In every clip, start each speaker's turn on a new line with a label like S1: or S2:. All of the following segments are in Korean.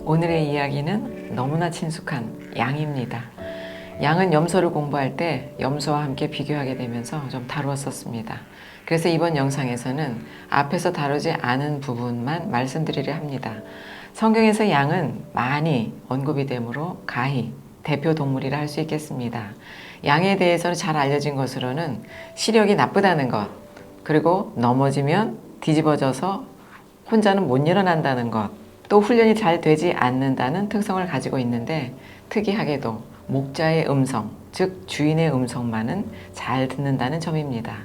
S1: 오늘의 이야기는 너무나 친숙한 양입니다. 양은 염소를 공부할 때 염소와 함께 비교하게 되면서 좀 다루었었습니다. 그래서 이번 영상에서는 앞에서 다루지 않은 부분만 말씀드리려 합니다. 성경에서 양은 많이 언급이 되므로 가히 대표 동물이라 할 수 있겠습니다. 양에 대해서 잘 알려진 것으로는 시력이 나쁘다는 것, 그리고 넘어지면 뒤집어져서 혼자는 못 일어난다는 것, 또 훈련이 잘 되지 않는다는 특성을 가지고 있는데, 특이하게도 목자의 음성, 즉 주인의 음성만은 잘 듣는다는 점입니다.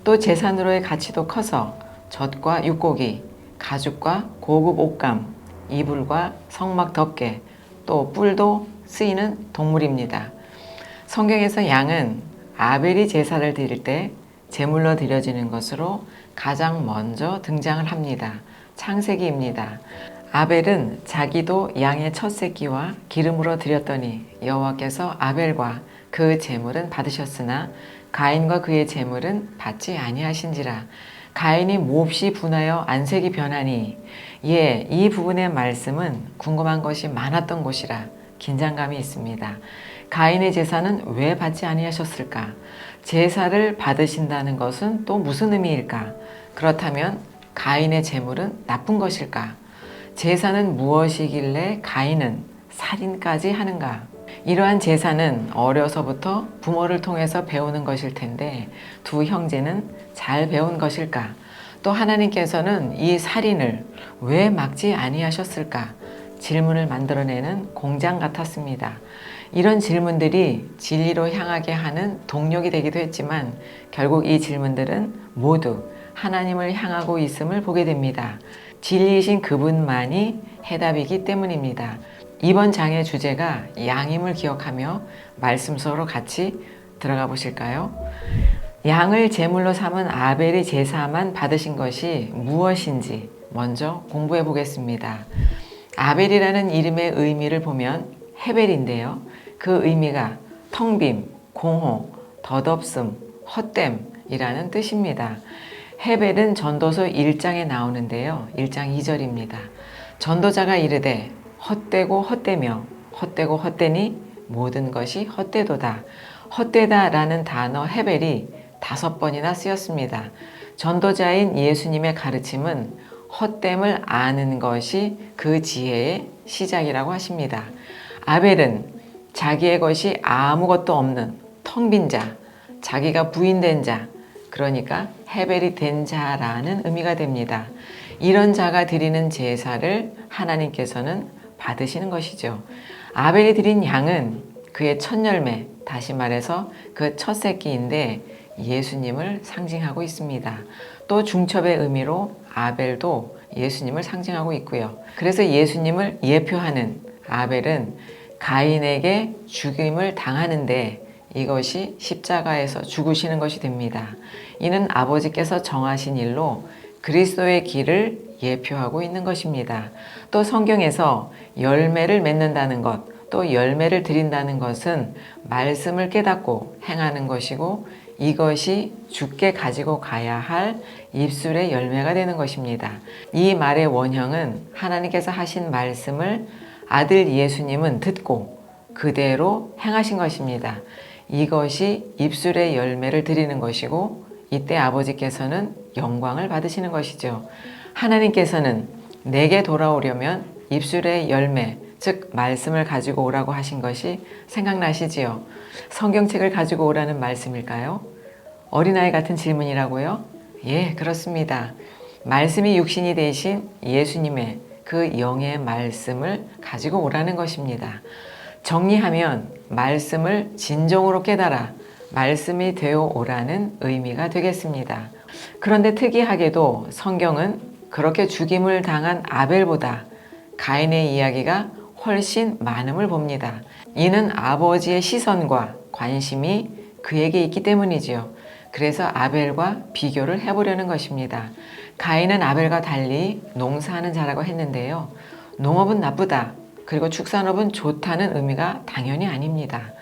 S1: 또 재산으로의 가치도 커서 젖과 육고기, 가죽과 고급 옷감, 이불과 성막 덮개, 또 뿔도 쓰이는 동물입니다. 성경에서 양은 아벨이 제사를 드릴 때 제물로 드려지는 것으로 가장 먼저 등장을 합니다. 창세기입니다. 아벨은 자기도 양의 첫 새끼와 기름으로 드렸더니 여호와께서 아벨과 그 제물은 받으셨으나 가인과 그의 제물은 받지 아니하신지라. 가인이 몹시 분하여 안색이 변하니. 이 부분의 말씀은 궁금한 것이 많았던 곳이라 긴장감이 있습니다. 가인의 제사는 왜 받지 아니하셨을까? 제사를 받으신다는 것은 또 무슨 의미일까? 그렇다면 가인의 제물은 나쁜 것일까? 제사는 무엇이길래 가인은 살인까지 하는가? 이러한 제사는 어려서부터 부모를 통해서 배우는 것일 텐데 두 형제는 잘 배운 것일까? 또 하나님께서는 이 살인을 왜 막지 아니하셨을까? 질문을 만들어내는 공장 같았습니다. 이런 질문들이 진리로 향하게 하는 동력이 되기도 했지만 결국 이 질문들은 모두 하나님을 향하고 있음을 보게 됩니다. 진리이신 그분만이 해답이기 때문입니다. 이번 장의 주제가 양임을 기억하며 말씀 속으로 같이 들어가 보실까요? 양을 제물로 삼은 아벨의 제사만 받으신 것이 무엇인지 먼저 공부해 보겠습니다. 아벨이라는 이름의 의미를 보면 헤벨인데요. 그 의미가 텅빔, 공허, 덧없음, 헛됨이라는 뜻입니다. 헤벨은 전도서 1장에 나오는데요. 1장 2절입니다. 전도자가 이르되 헛되고 헛되며 헛되고 헛되니 모든 것이 헛되도다. 헛되다라는 단어 헤벨이 5번이나 쓰였습니다. 전도자인 예수님의 가르침은 헛됨을 아는 것이 그 지혜의 시작이라고 하십니다. 아벨은 자기의 것이 아무것도 없는 텅 빈 자, 자기가 부인된 자, 그러니까 헤벨이 된 자라는 의미가 됩니다. 이런 자가 드리는 제사를 하나님께서는 받으시는 것이죠. 아벨이 드린 양은 그의 첫 열매, 다시 말해서 그 첫 새끼인데 예수님을 상징하고 있습니다. 또 중첩의 의미로 아벨도 예수님을 상징하고 있고요. 그래서 예수님을 예표하는 아벨은 가인에게 죽임을 당하는데 이것이 십자가에서 죽으시는 것이 됩니다. 이는 아버지께서 정하신 일로 그리스도의 길을 예표하고 있는 것입니다. 또 성경에서 열매를 맺는다는 것, 또 열매를 드린다는 것은 말씀을 깨닫고 행하는 것이고 이것이 주께 가지고 가야 할 입술의 열매가 되는 것입니다. 이 말의 원형은 하나님께서 하신 말씀을 아들 예수님은 듣고 그대로 행하신 것입니다. 이것이 입술의 열매를 드리는 것이고 이때 아버지께서는 영광을 받으시는 것이죠. 하나님께서는 내게 돌아오려면 입술의 열매, 즉 말씀을 가지고 오라고 하신 것이 생각나시지요? 성경책을 가지고 오라는 말씀일까요? 어린아이 같은 질문이라고요? 예, 그렇습니다. 말씀이 육신이 되신 예수님의 그 영의 말씀을 가지고 오라는 것입니다. 정리하면 말씀을 진정으로 깨달아 말씀이 되어 오라는 의미가 되겠습니다. 그런데 특이하게도 성경은 그렇게 죽임을 당한 아벨보다 가인의 이야기가 훨씬 많음을 봅니다. 이는 아버지의 시선과 관심이 그에게 있기 때문이지요. 그래서 아벨과 비교를 해보려는 것입니다. 가인은 아벨과 달리 농사하는 자라고 했는데요. 농업은 나쁘다. 그리고 축산업은 좋다는 의미가 당연히 아닙니다.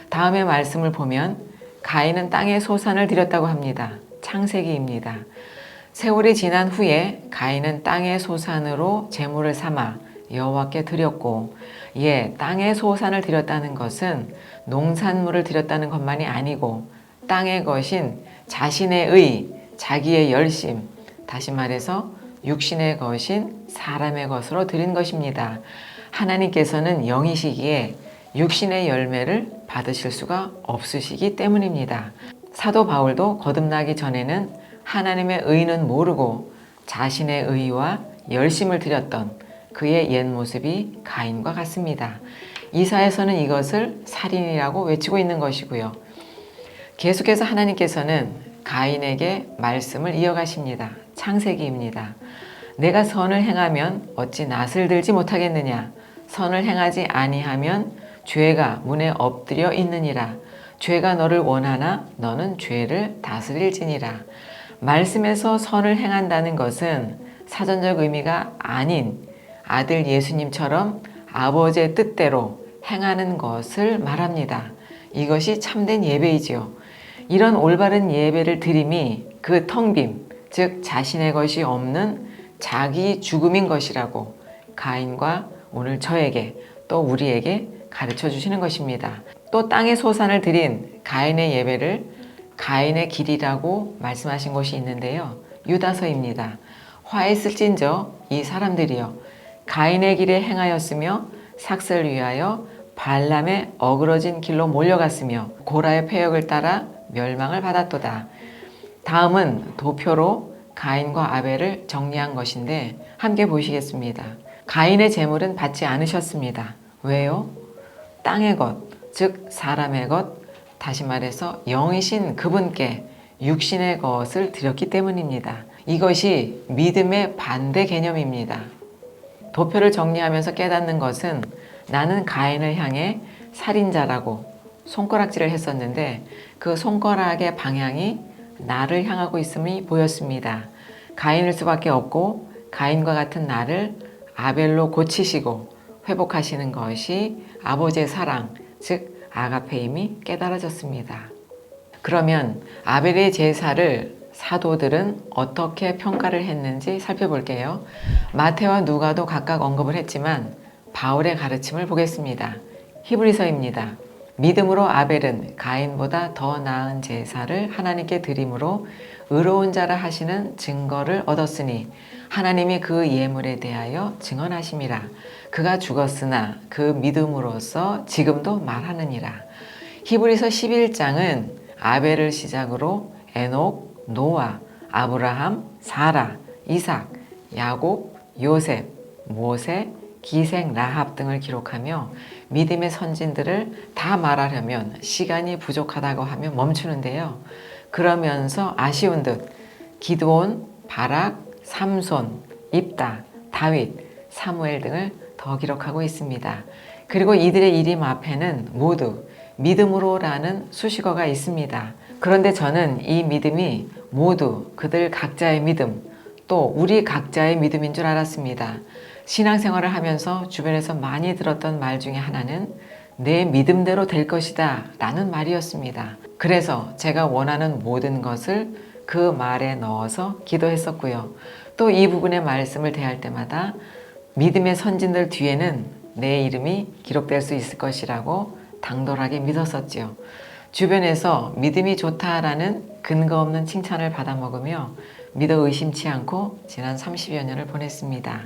S1: 다음의 말씀을 보면 가인은 땅에 소산을 드렸다고 합니다. 창세기입니다. 세월이 지난 후에 가인은 땅의 소산으로 제물을 삼아 여호와께 드렸고, 땅의 소산을 드렸다는 것은 농산물을 드렸다는 것만이 아니고 땅의 것인 자신의 의, 자기의 열심, 다시 말해서 육신의 것인 사람의 것으로 드린 것입니다. 하나님께서는 영이시기에 육신의 열매를 받으실 수가 없으시기 때문입니다. 사도 바울도 거듭나기 전에는 하나님의 의는 모르고 자신의 의와 열심을 드렸던 그의 옛 모습이 가인과 같습니다. 이사야서는 이것을 살인이라고 외치고 있는 것이고요. 계속해서 하나님께서는 가인에게 말씀을 이어가십니다. 창세기입니다. 내가 선을 행하면 어찌 낫을 들지 못하겠느냐? 선을 행하지 아니하면 죄가 문에 엎드려 있느니라. 죄가 너를 원하나 너는 죄를 다스릴지니라. 말씀에서 선을 행한다는 것은 사전적 의미가 아닌 아들 예수님처럼 아버지의 뜻대로 행하는 것을 말합니다. 이것이 참된 예배이지요. 이런 올바른 예배를 드림이 그 텅빔, 즉 자신의 것이 없는 자기 죽음인 것이라고 가인과 오늘 저에게 또 우리에게 가르쳐 주시는 것입니다. 또 땅의 소산을 드린 가인의 예배를 가인의 길이라고 말씀하신 곳이 있는데요. 유다서입니다. 화했을진저 이 사람들이여 가인의 길에 행하였으며 삭슬 위하여 발람의 어그러진 길로 몰려갔으며 고라의 패역을 따라 멸망을 받았도다. 다음은 도표로 가인과 아벨을 정리한 것인데 함께 보시겠습니다. 가인의 재물은 받지 않으셨습니다. 왜요? 땅의 것, 즉 사람의 것, 다시 말해서 영이신 그분께 육신의 것을 드렸기 때문입니다. 이것이 믿음의 반대 개념입니다. 도표를 정리하면서 깨닫는 것은 나는 가인을 향해 살인자라고 손가락질을 했었는데 그 손가락의 방향이 나를 향하고 있음이 보였습니다. 가인일 수밖에 없고 가인과 같은 나를 아벨로 고치시고 회복하시는 것이 아버지의 사랑, 즉 아가페임이 깨달아졌습니다. 그러면 아벨의 제사를 사도들은 어떻게 평가를 했는지 살펴볼게요. 마태와 누가도 각각 언급을 했지만 바울의 가르침을 보겠습니다. 히브리서입니다. 믿음으로 아벨은 가인보다 더 나은 제사를 하나님께 드림으로 의로운 자라 하시는 증거를 얻었으니 하나님이 그 예물에 대하여 증언하심이라. 그가 죽었으나 그 믿음으로써 지금도 말하느니라. 히브리서 11장은 아벨을 시작으로 에녹, 노아, 아브라함, 사라, 이삭, 야곱, 요셉, 모세, 기생, 라합 등을 기록하며 믿음의 선진들을 다 말하려면 시간이 부족하다고 하면 멈추는데요. 그러면서 아쉬운 듯 기드온, 바락, 삼손, 입다, 다윗, 사무엘 등을 더 기록하고 있습니다. 그리고 이들의 이름 앞에는 모두 믿음으로라는 수식어가 있습니다. 그런데 저는 이 믿음이 모두 그들 각자의 믿음, 또 우리 각자의 믿음인 줄 알았습니다. 신앙생활을 하면서 주변에서 많이 들었던 말 중에 하나는 내 믿음대로 될 것이다 라는 말이었습니다. 그래서 제가 원하는 모든 것을 그 말에 넣어서 기도했었고요. 또 이 부분의 말씀을 대할 때마다 믿음의 선진들 뒤에는 내 이름이 기록될 수 있을 것이라고 당돌하게 믿었었지요. 주변에서 믿음이 좋다라는 근거 없는 칭찬을 받아먹으며 믿어 의심치 않고 지난 30여 년을 보냈습니다.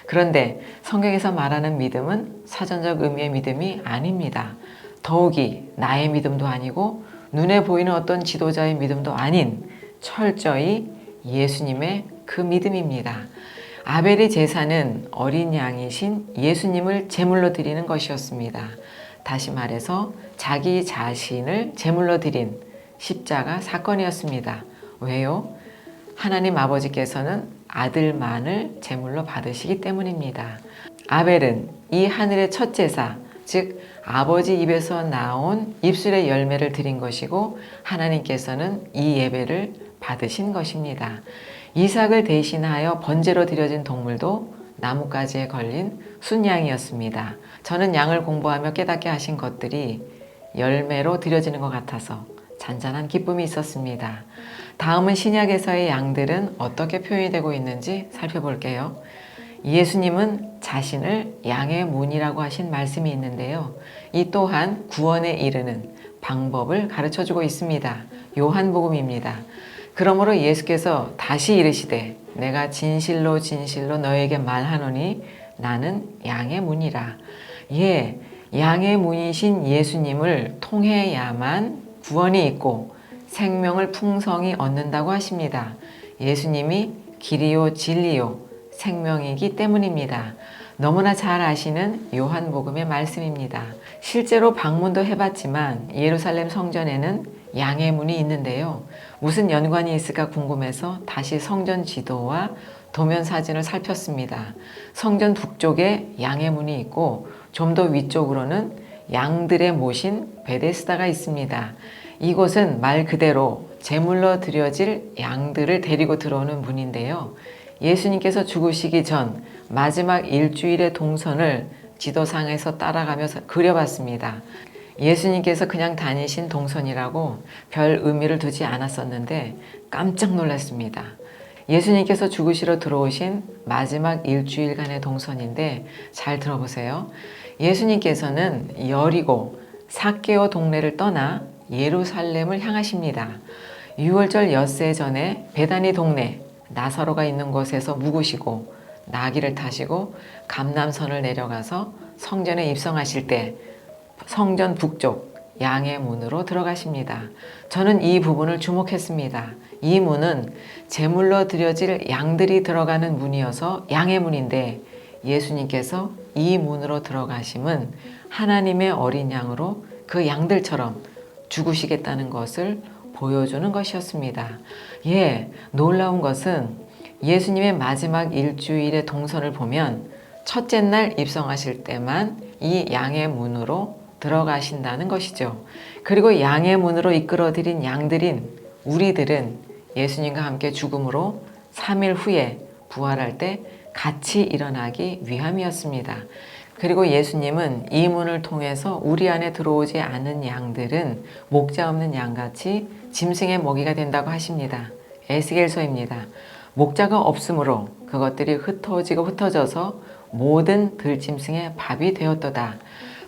S1: 그런데 성경에서 말하는 믿음은 사전적 의미의 믿음이 아닙니다. 더욱이 나의 믿음도 아니고 눈에 보이는 어떤 지도자의 믿음도 아닌 철저히 예수님의 그 믿음입니다. 아벨의 제사는 어린 양이신 예수님을 제물로 드리는 것이었습니다. 다시 말해서 자기 자신을 제물로 드린 십자가 사건이었습니다. 왜요? 하나님 아버지께서는 아들만을 제물로 받으시기 때문입니다. 아벨은 이 하늘의 첫 제사, 즉 아버지 입에서 나온 입술의 열매를 드린 것이고 하나님께서는 이 예배를 받으신 것입니다. 이삭을 대신하여 번제로 드려진 동물도 나뭇가지에 걸린 순양이었습니다. 저는 양을 공부하며 깨닫게 하신 것들이 열매로 드려지는 것 같아서 잔잔한 기쁨이 있었습니다. 다음은 신약에서의 양들은 어떻게 표현이 되고 있는지 살펴볼게요. 예수님은 자신을 양의 문이라고 하신 말씀이 있는데요. 이 또한 구원에 이르는 방법을 가르쳐주고 있습니다. 요한복음입니다. 그러므로 예수께서 다시 이르시되 내가 진실로 진실로 너에게 말하노니 나는 양의 문이라. 예, 양의 문이신 예수님을 통해야만 구원이 있고 생명을 풍성히 얻는다고 하십니다. 예수님이 길이요 진리요 생명이기 때문입니다. 너무나 잘 아시는 요한복음의 말씀입니다. 실제로 방문도 해봤지만 예루살렘 성전에는 양의 문이 있는데요. 무슨 연관이 있을까 궁금해서 다시 성전 지도와 도면 사진을 살폈습니다. 성전 북쪽에 양의 문이 있고 좀 더 위쪽으로는 양들의 모신 베데스다가 있습니다. 이곳은 말 그대로 제물로 드려질 양들을 데리고 들어오는 문인데요. 예수님께서 죽으시기 전 마지막 일주일의 동선을 지도상에서 따라가면서 그려봤습니다. 예수님께서 그냥 다니신 동선이라고 별 의미를 두지 않았었는데 깜짝 놀랐습니다. 예수님께서 죽으시러 들어오신 마지막 일주일간의 동선인데 잘 들어보세요. 예수님께서는 여리고 삭개오 동네를 떠나 예루살렘을 향하십니다. 유월절 엿새 전에 베다니 동네 나사로가 있는 곳에서 묵으시고 나귀를 타시고 감람선을 내려가서 성전에 입성하실 때 성전 북쪽 양의 문으로 들어가십니다. 저는 이 부분을 주목했습니다. 이 문은 제물로 드려질 양들이 들어가는 문이어서 양의 문인데 예수님께서 이 문으로 들어가심은 하나님의 어린 양으로 그 양들처럼 죽으시겠다는 것을 보여주는 것이었습니다. 예, 놀라운 것은 예수님의 마지막 일주일의 동선을 보면 첫째 날 입성하실 때만 이 양의 문으로 들어가신다는 것이죠. 그리고 양의 문으로 이끌어들인 양들인 우리들은 예수님과 함께 죽음으로 3일 후에 부활할 때 같이 일어나기 위함이었습니다. 그리고 예수님은 이 문을 통해서 우리 안에 들어오지 않은 양들은 목자 없는 양같이 짐승의 먹이가 된다고 하십니다. 에스겔서입니다. 목자가 없으므로 그것들이 흩어져서 모든 들짐승의 밥이 되었도다.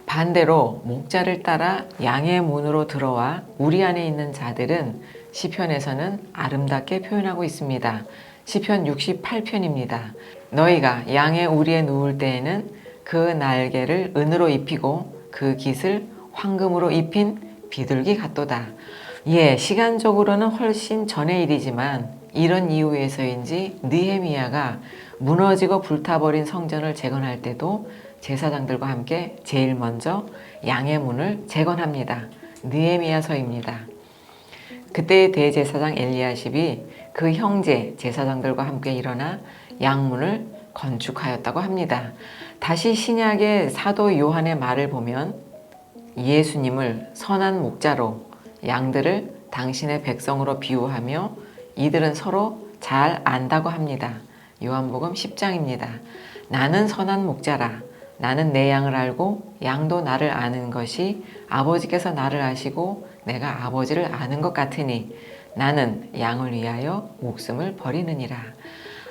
S1: 반대로 목자를 따라 양의 문으로 들어와 우리 안에 있는 자들은 시편에서는 아름답게 표현하고 있습니다. 시편 68편입니다. 너희가 양의 우리에 누울 때에는 그 날개를 은으로 입히고 그 깃을 황금으로 입힌 비둘기 같도다. 예, 시간적으로는 훨씬 전의 일이지만 이런 이유에서인지 느헤미야가 무너지고 불타버린 성전을 재건할 때도 제사장들과 함께 제일 먼저 양의 문을 재건합니다. 느헤미야서입니다. 그때의 대제사장 엘리야십이 그 형제 제사장들과 함께 일어나 양문을 건축하였다고 합니다. 다시 신약의 사도 요한의 말을 보면 예수님을 선한 목자로 양들을 당신의 백성으로 비유하며 이들은 서로 잘 안다고 합니다. 요한복음 10장입니다. 나는 선한 목자라. 나는 내 양을 알고 양도 나를 아는 것이 아버지께서 나를 아시고 내가 아버지를 아는 것 같으니 나는 양을 위하여 목숨을 버리느니라.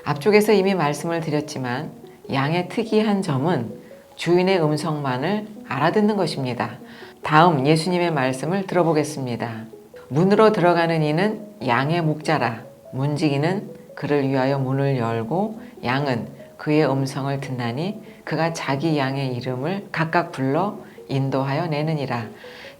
S1: 앞쪽에서 이미 말씀을 드렸지만 양의 특이한 점은 주인의 음성만을 알아듣는 것입니다. 다음 예수님의 말씀을 들어보겠습니다. 문으로 들어가는 이는 양의 목자라. 문지기는 그를 위하여 문을 열고 양은 그의 음성을 듣나니 그가 자기 양의 이름을 각각 불러 인도하여 내느니라.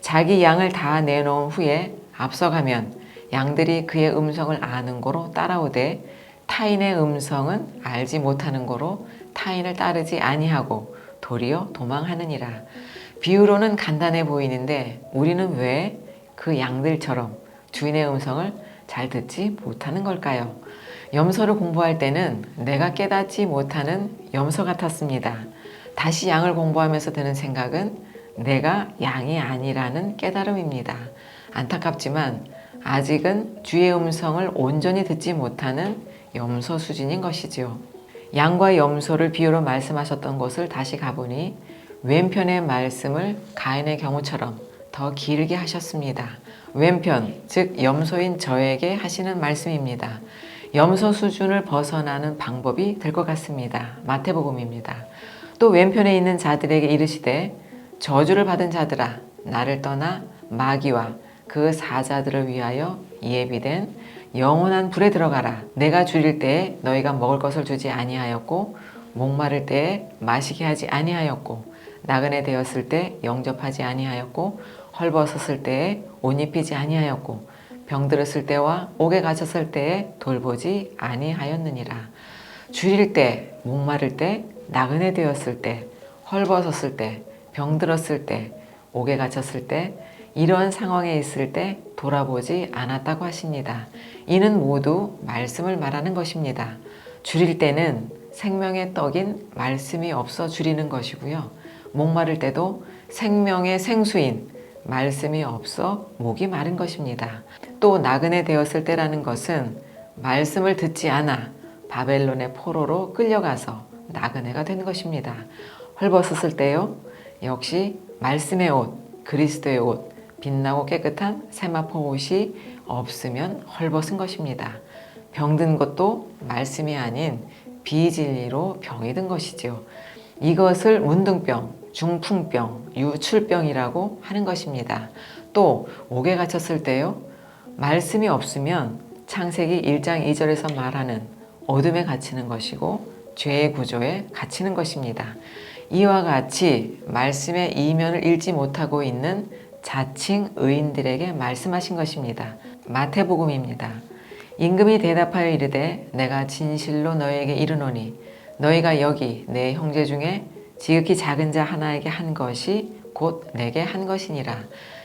S1: 자기 양을 다 내놓은 후에 앞서가면 양들이 그의 음성을 아는 고로 따라오되 타인의 음성은 알지 못하는 고로 타인을 따르지 아니하고 도리어 도망하느니라. 비유로는 간단해 보이는데 우리는 왜 그 양들처럼 주인의 음성을 잘 듣지 못하는 걸까요? 염소를 공부할 때는 내가 깨닫지 못하는 염소 같았습니다. 다시 양을 공부하면서 드는 생각은 내가 양이 아니라는 깨달음입니다. 안타깝지만 아직은 주의 음성을 온전히 듣지 못하는 염소 수준인 것이지요. 양과 염소를 비유로 말씀하셨던 곳을 다시 가보니 왼편의 말씀을 가인의 경우처럼 더 길게 하셨습니다. 왼편, 즉 염소인 저에게 하시는 말씀입니다. 염소 수준을 벗어나는 방법이 될 것 같습니다. 마태복음입니다. 또 왼편에 있는 자들에게 이르시되 저주를 받은 자들아 나를 떠나 마귀와 그 사자들을 위하여 예비된 영원한 불에 들어가라. 내가 줄일 때에 너희가 먹을 것을 주지 아니하였고 목마를 때에 마시게 하지 아니하였고 나그네 되었을 때 영접하지 아니하였고 헐벗었을 때에 옷 입히지 아니하였고 병들었을 때와 옥에 갇혔을 때에 돌보지 아니하였느니라. 줄일 때, 목마를 때, 나그네 되었을 때, 헐벗었을 때, 병들었을 때, 옥에 갇혔을 때, 이런 상황에 있을 때 돌아보지 않았다고 하십니다. 이는 모두 말씀을 말하는 것입니다. 줄일 때는 생명의 떡인 말씀이 없어 줄이는 것이고요. 목마를 때도 생명의 생수인 말씀이 없어 목이 마른 것입니다. 또 나그네 되었을 때라는 것은 말씀을 듣지 않아 바벨론의 포로로 끌려가서 나그네가 된 것입니다. 헐벗었을 때요, 역시 말씀의 옷, 그리스도의 옷, 빛나고 깨끗한 세마포 옷이 없으면 헐벗은 것입니다. 병든 것도 말씀이 아닌 비진리로 병이 든 것이지요. 이것을 문둥병, 중풍병, 유출병이라고 하는 것입니다. 또 옥에 갇혔을 때요, 말씀이 없으면 창세기 1장 2절에서 말하는 어둠에 갇히는 것이고 죄의 구조에 갇히는 것입니다. 이와 같이 말씀의 이면을 읽지 못하고 있는 자칭 의인들에게 말씀하신 것입니다. 마태복음입니다. 임금이 대답하여 이르되 내가 진실로 너희에게 이르노니 너희가 여기 내 형제 중에 지극히 작은 자 하나에게 한 것이 곧 내게 한 것이니라.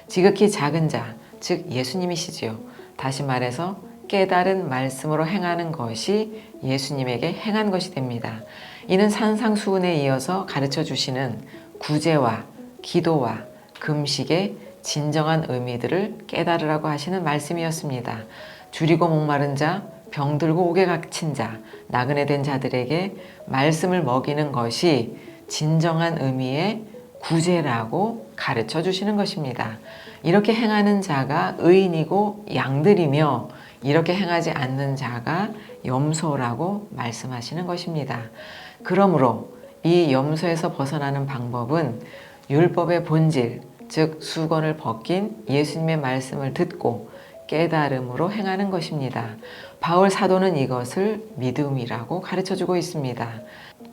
S1: 지극히 작은 자, 즉 예수님이시지요. 다시 말해서 깨달은 말씀으로 행하는 것이 예수님에게 행한 것이 됩니다. 이는 산상수훈에 이어서 가르쳐 주시는 구제와 기도와 금식의 진정한 의미들을 깨달으라고 하시는 말씀이었습니다. 줄이고 목마른 자, 병들고 옥에 갇힌 자, 나그네 된 자들에게 말씀을 먹이는 것이 진정한 의미의 구제라고 가르쳐 주시는 것입니다. 이렇게 행하는 자가 의인이고 양들이며 이렇게 행하지 않는 자가 염소라고 말씀하시는 것입니다. 그러므로 이 염소에서 벗어나는 방법은 율법의 본질, 즉 수건을 벗긴 예수님의 말씀을 듣고 깨달음으로 행하는 것입니다. 바울 사도는 이것을 믿음이라고 가르쳐주고 있습니다.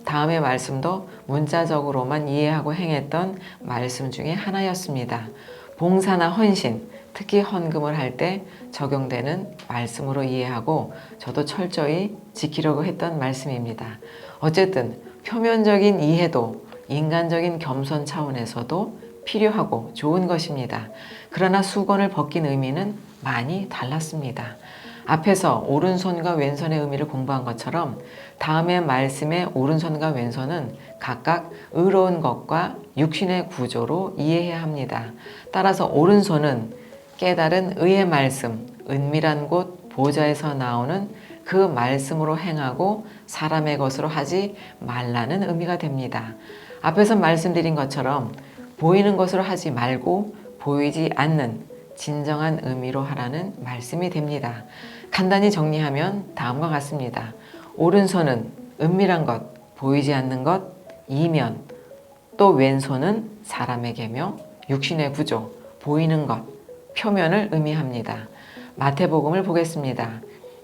S1: 다음의 말씀도 문자적으로만 이해하고 행했던 말씀 중에 하나였습니다. 봉사나 헌신, 특히 헌금을 할 때 적용되는 말씀으로 이해하고 저도 철저히 지키려고 했던 말씀입니다. 어쨌든 표면적인 이해도 인간적인 겸손 차원에서도 필요하고 좋은 것입니다. 그러나 수건을 벗긴 의미는 많이 달랐습니다. 앞에서 오른손과 왼손의 의미를 공부한 것처럼 다음의 말씀의 오른손과 왼손은 각각 의로운 것과 육신의 구조로 이해해야 합니다. 따라서 오른손은 깨달은 의의 말씀, 은밀한 곳 보좌에서 나오는 그 말씀으로 행하고 사람의 것으로 하지 말라는 의미가 됩니다. 앞에서 말씀드린 것처럼 보이는 것으로 하지 말고 보이지 않는 진정한 의미로 하라는 말씀이 됩니다. 간단히 정리하면 다음과 같습니다. 오른손은 은밀한 것, 보이지 않는 것, 이면, 또 왼손은 사람에게며 육신의 구조, 보이는 것, 표면을 의미합니다. 마태복음을 보겠습니다.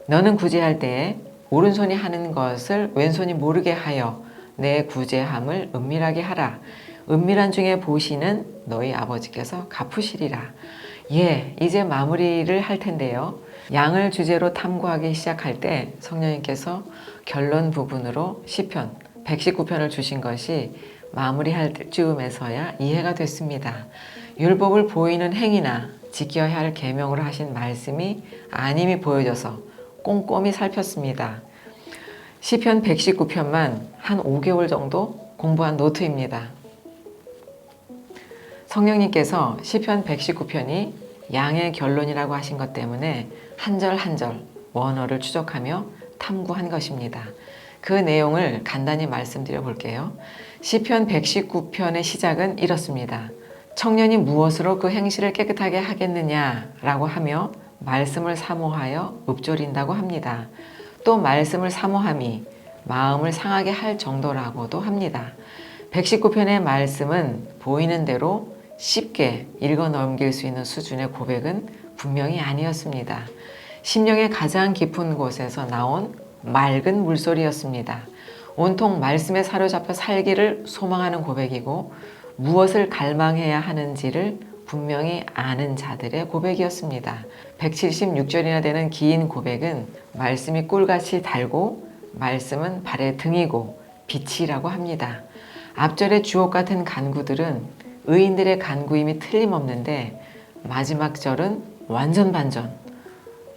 S1: 너는 구제할 때에 오른손이 하는 것을 왼손이 모르게 하여 내 구제함을 은밀하게 하라. 은밀한 중에 보시는 너희 아버지께서 갚으시리라. 이제 마무리를 할 텐데요. 양을 주제로 탐구하기 시작할 때 성령님께서 결론 부분으로 시편 119편을 주신 것이 마무리할 즈음에서야 이해가 됐습니다. 율법을 보이는 행위나 지켜야 할 계명으로 하신 말씀이 아님이 보여져서 꼼꼼히 살폈습니다. 시편 119편만 한 5개월 정도 공부한 노트입니다. 성령님께서 시편 119편이 양의 결론이라고 하신 것 때문에 한 절 한 절 원어를 추적하며 탐구한 것입니다. 그 내용을 간단히 말씀드려 볼게요. 시편 119편의 시작은 이렇습니다. 청년이 무엇으로 그 행실을 깨끗하게 하겠느냐라고 하며 말씀을 사모하여 읊조린다고 합니다. 또 말씀을 사모함이 마음을 상하게 할 정도라고도 합니다. 119편의 말씀은 보이는 대로 쉽게 읽어 넘길 수 있는 수준의 고백은 분명히 아니었습니다. 심령의 가장 깊은 곳에서 나온 맑은 물소리였습니다. 온통 말씀에 사로잡혀 살기를 소망하는 고백이고 무엇을 갈망해야 하는지를 분명히 아는 자들의 고백이었습니다. 176절이나 되는 긴 고백은 말씀이 꿀같이 달고 말씀은 발의 등이고 빛이라고 합니다. 앞절의 주옥 같은 간구들은 의인들의 간구임이 틀림없는데 마지막 절은 완전 반전,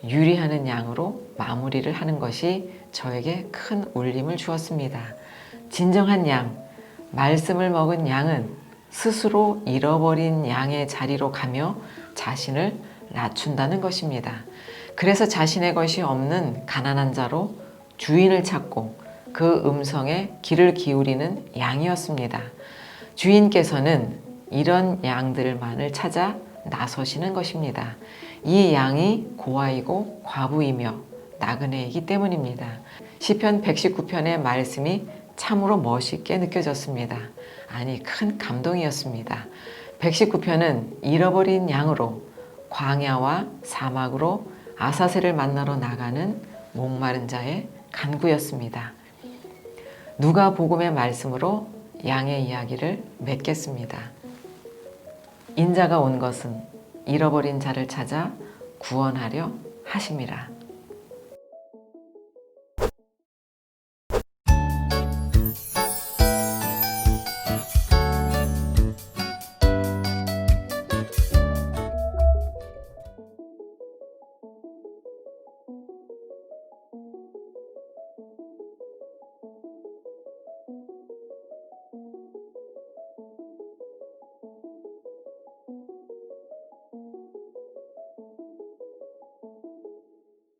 S1: 유리하는 양으로 마무리를 하는 것이 저에게 큰 울림을 주었습니다. 진정한 양, 말씀을 먹은 양은 스스로 잃어버린 양의 자리로 가며 자신을 낮춘다는 것입니다. 그래서 자신의 것이 없는 가난한 자로 주인을 찾고 그 음성에 귀를 기울이는 양이었습니다. 주인께서는 이런 양들만을 찾아 나서시는 것입니다. 이 양이 고아이고 과부이며 나그네이기 때문입니다. 시편 119편의 말씀이 참으로 멋있게 느껴졌습니다. 아니, 큰 감동이었습니다. 119편은 잃어버린 양으로 광야와 사막으로 아사셀을 만나러 나가는 목마른 자의 간구였습니다. 누가복음의 말씀으로 양의 이야기를 맺겠습니다. 인자가 온 것은 잃어버린 자를 찾아 구원하려 하심이라.